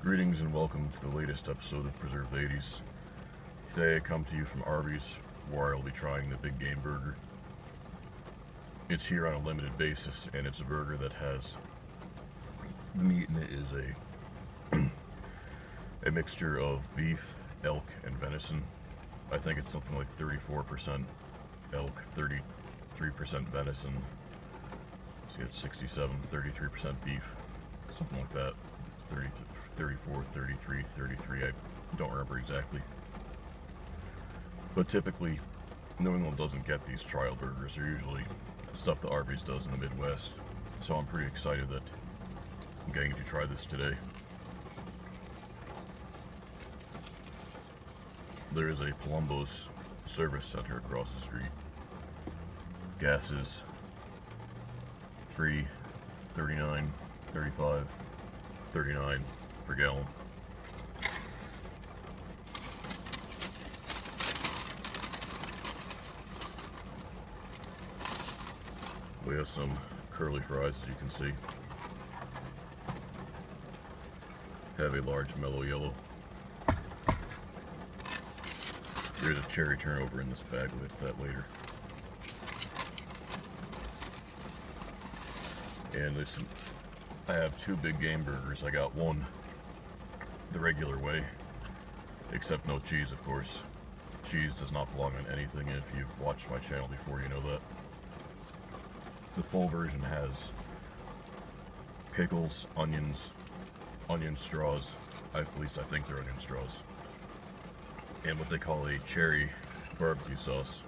Greetings and welcome to the latest episode of Preserve the 80s. Today I come to you from Arby's, where I'll be trying the Big Game Burger. It's here on a limited basis, and it's a burger that has the meat in it is a mixture of beef, elk, and venison. I think it's something like 34% elk, 33% venison. So it's 67, 33% beef, something like that. 30, 34, 33, 33, I don't remember exactly. But typically, New England doesn't get these trial burgers. They're usually stuff that Arby's does in the Midwest. So I'm pretty excited that I'm getting to try this today. There is a Palumbo's service center across the street. Gas is $3.39, $35, $39 per gallon. We have some curly fries, as you can see. Have a large mellow yellow. There's a cherry turnover in this bag. We'll get to that later. And I have two Big Game burgers. I got one the regular way, except no cheese, of course. Cheese does not belong on anything, and if you've watched my channel before, you know that. The full version has pickles, onions, onion straws, at least I think they're onion straws, and what they call a cherry barbecue sauce.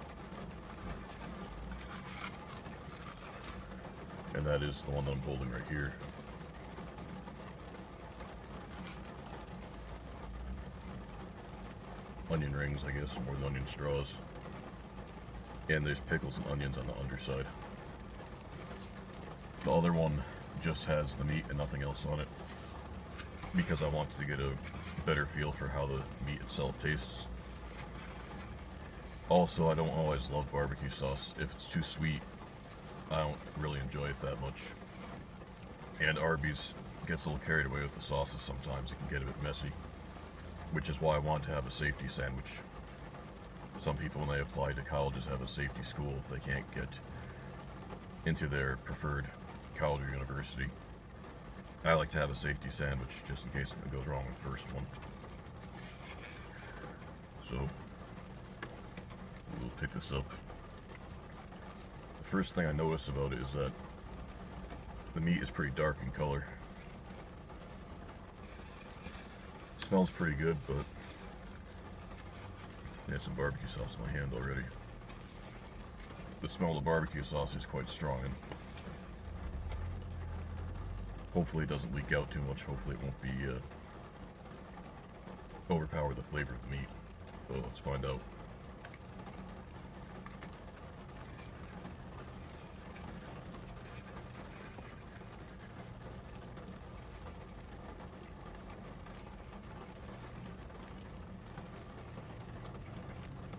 And that is the one that I'm holding right here. Onion rings, I guess, more than onion straws. And there's pickles and onions on the underside. The other one just has the meat and nothing else on it, because I wanted to get a better feel for how the meat itself tastes. Also, I don't always love barbecue sauce. If it's too sweet, I don't really enjoy it that much. And Arby's gets a little carried away with the sauces sometimes. It can get a bit messy, which is why I want to have a safety sandwich. Some people, when they apply to colleges, have a safety school if they can't get into their preferred college or university. I like to have a safety sandwich just in case something goes wrong with the first one. So we'll pick this up. The first thing I notice about it is that the meat is pretty dark in color. It smells pretty good, but I had some barbecue sauce in my hand already. The smell of the barbecue sauce is quite strong, and hopefully it doesn't leak out too much. Hopefully it won't be overpower the flavor of the meat. So let's find out.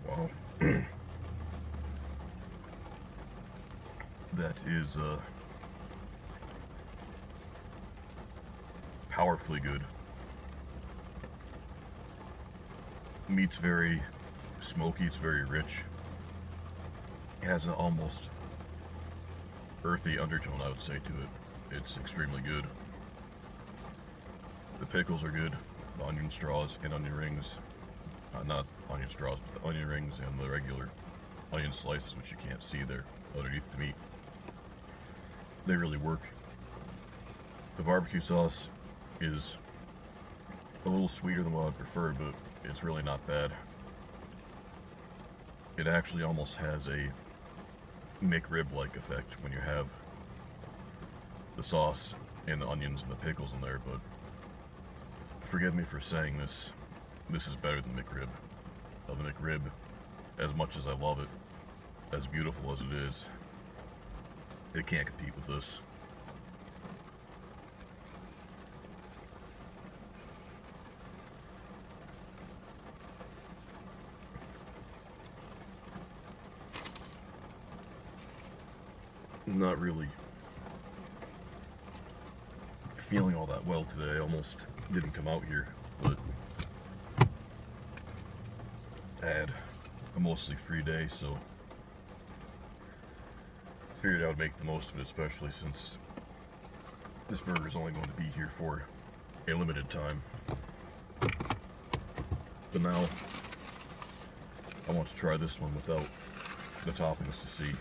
Wow. That is powerfully good. Meat's very smoky, it's very rich. It has an almost earthy undertone, I would say, to it. It's extremely good. The pickles are good, the onion straws and onion rings. Not onion straws, but the onion rings and the regular onion slices, which you can't see there underneath the meat. They really work. The barbecue sauce is a little sweeter than what I'd prefer, but it's really not bad. It actually almost has a McRib-like effect when you have the sauce and the onions and the pickles in there, but forgive me for saying this. This is better than McRib. The McRib, as much as I love it, as beautiful as it is, it can't compete with this. Not really feeling all that well today. I almost didn't come out here, but I had a mostly free day, so figured I would make the most of it, especially since this burger is only going to be here for a limited time. But now I want to try this one without the toppings to see,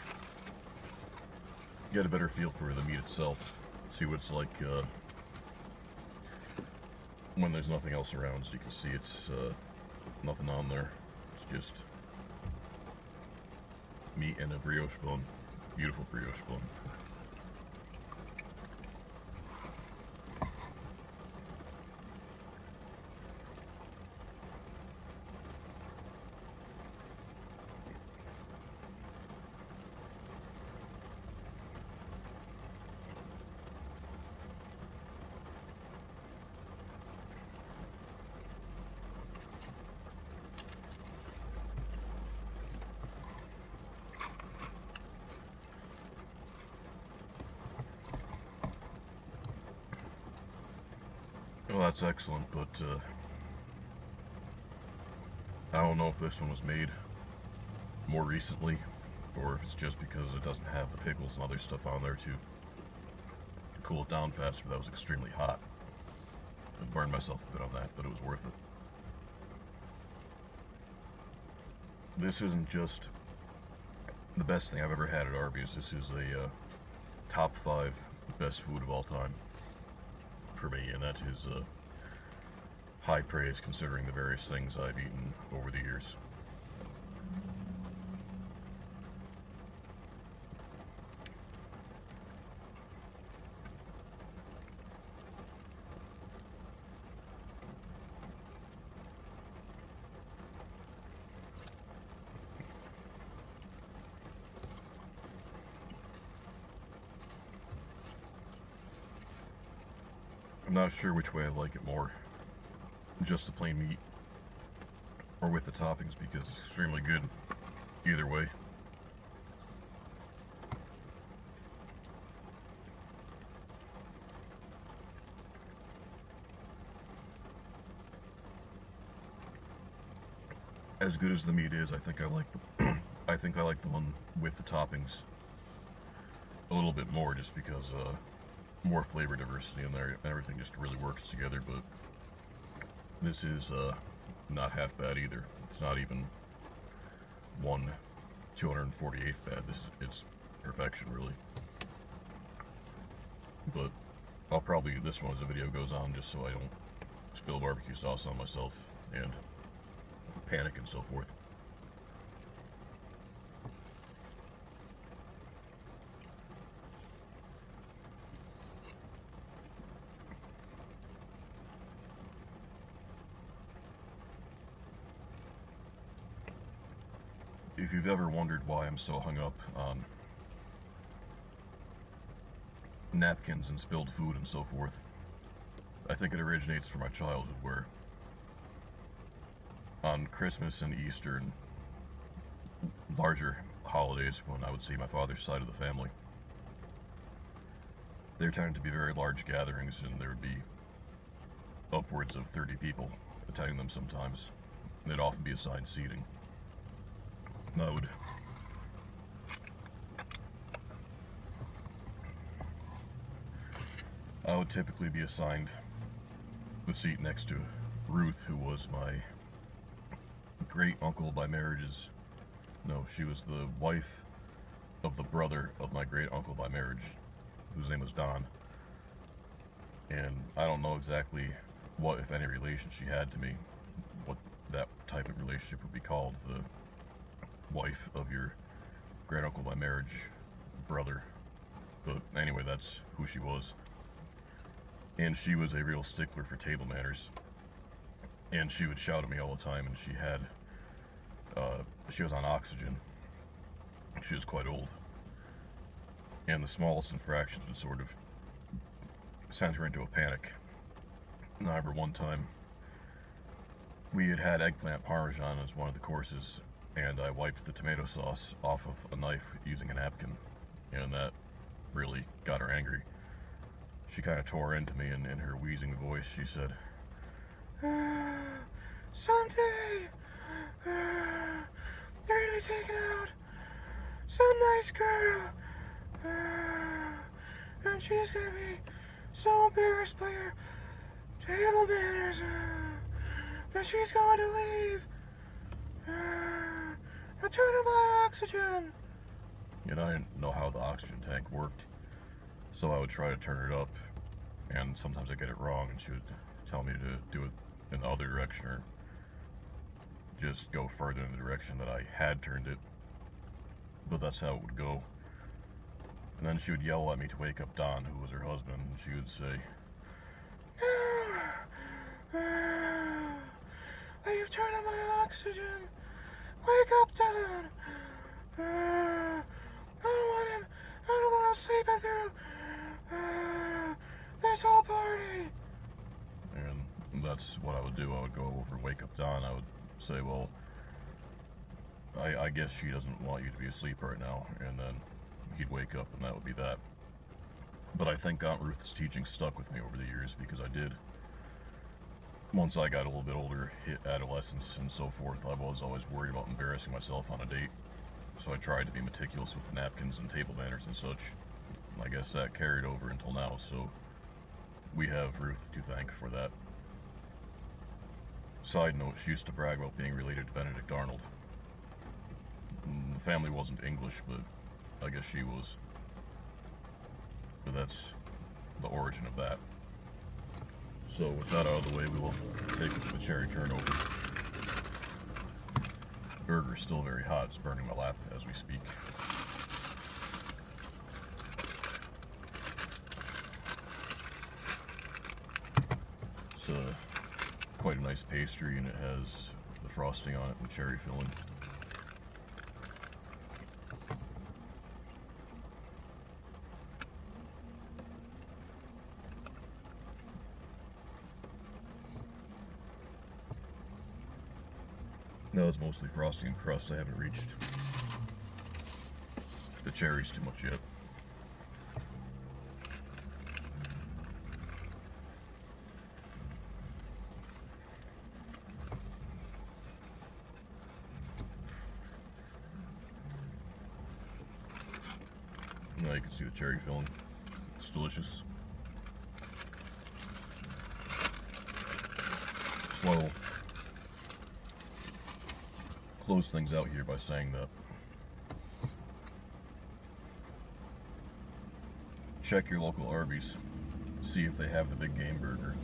get a better feel for the meat itself, see what it's like when there's nothing else around. So you can see it's nothing on there, it's just meat and a brioche bun, beautiful brioche bun. Well, that's excellent, but I don't know if this one was made more recently, or if it's just because it doesn't have the pickles and other stuff on there to cool it down faster. That was extremely hot. I burned myself a bit on that, but it was worth it. This isn't just the best thing I've ever had at Arby's. This is a top 5 best food of all time for me, and that is high praise considering the various things I've eaten over the years. I'm not sure which way I like it more, just the plain meat or with the toppings, because it's extremely good either way. As good as the meat is, I think I like the I think I like the one with the toppings a little bit more, just because more flavor diversity in there. Everything just really works together. But this is not half bad either. It's not even 1/248th bad. It's perfection, really. But I'll probably eat this one as the video goes on, just so I don't spill barbecue sauce on myself and panic and so forth. If you've ever wondered why I'm so hung up on napkins and spilled food and so forth, I think it originates from my childhood, where on Christmas and Easter and larger holidays, when I would see my father's side of the family, there tended to be very large gatherings, and there would be upwards of 30 people attending them sometimes. And they'd often be assigned seating. And I would typically be assigned the seat next to Ruth, who was my great uncle by marriage's, no, she was the wife of the brother of my great uncle by marriage, whose name was Don. And I don't know exactly what, if any, relation she had to me, what that type of relationship would be called, the wife of your great uncle by marriage brother. But anyway, that's who she was. And she was a real stickler for table manners, and she would shout at me all the time. And she was on oxygen. She was quite old, and the smallest infractions would sort of send her into a panic. And I remember one time we had eggplant parmesan as one of the courses, and I wiped the tomato sauce off of a knife using a napkin, and that really got her angry. she kind of tore into me, and in her wheezing voice, she said, "Someday, you're gonna be taken out. Some nice girl. And she's gonna be so embarrassed by your table manners that she's going to leave. I'll turn on my oxygen." And I didn't know how the oxygen tank worked, so I would try to turn it up, and sometimes I'd get it wrong, and she would tell me to do it in the other direction, or just go further in the direction that I had turned it. But that's how it would go. And then she would yell at me to wake up Don, who was her husband, and she would say, "No, you've turned on my oxygen. Wake up, Don. I don't want him sleeping through this whole party." And that's what I would do. I would go over, wake up Don. I would say, "Well, I guess she doesn't want you to be asleep right now," and then he'd wake up, and that would be that. But I think Aunt Ruth's teaching stuck with me over the years, because I did, once I got a little bit older, hit adolescence and so forth, I was always worried about embarrassing myself on a date, so I tried to be meticulous with napkins and table manners and such. I guess that carried over until now, so we have Ruth to thank for that. Side note, she used to brag about being related to Benedict Arnold. The family wasn't English, but I guess she was. But that's the origin of that. So with that out of the way, we will take the cherry turnover. The burger is still very hot. It's burning my lap as we speak. It's quite a nice pastry, and it has the frosting on it and cherry filling. That was mostly frosting and crust. I haven't reached the cherries too much yet. Now you can see the cherry filling. It's delicious. So I'll close things out here by saying that check your local Arby's. See if they have the big game burger.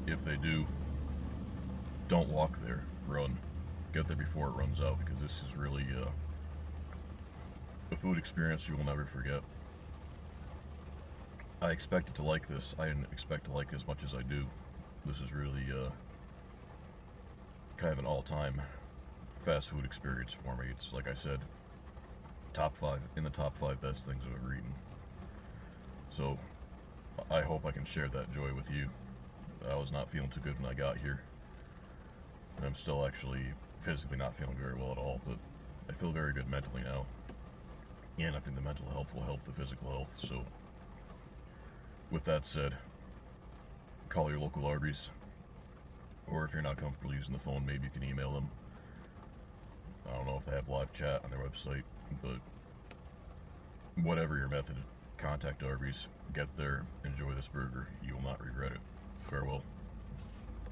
If they do, don't walk there. Run. Get there before it runs out, because this is really a food experience you will never forget. I expected to like this. I didn't expect to like it as much as I do. This is really kind of an all-time fast food experience for me. It's, like I said, in the top 5 best things I've ever eaten. So I hope I can share that joy with you. I was not feeling too good when I got here, and I'm still actually physically not feeling very well at all, but I feel very good mentally now, and I think the mental health will help the physical health. So with that said, call your local Arby's, or if you're not comfortable using the phone, maybe you can email them. I don't know if they have live chat on their website, but whatever your method, contact Arby's, get there, enjoy this burger. You will not regret it. Farewell.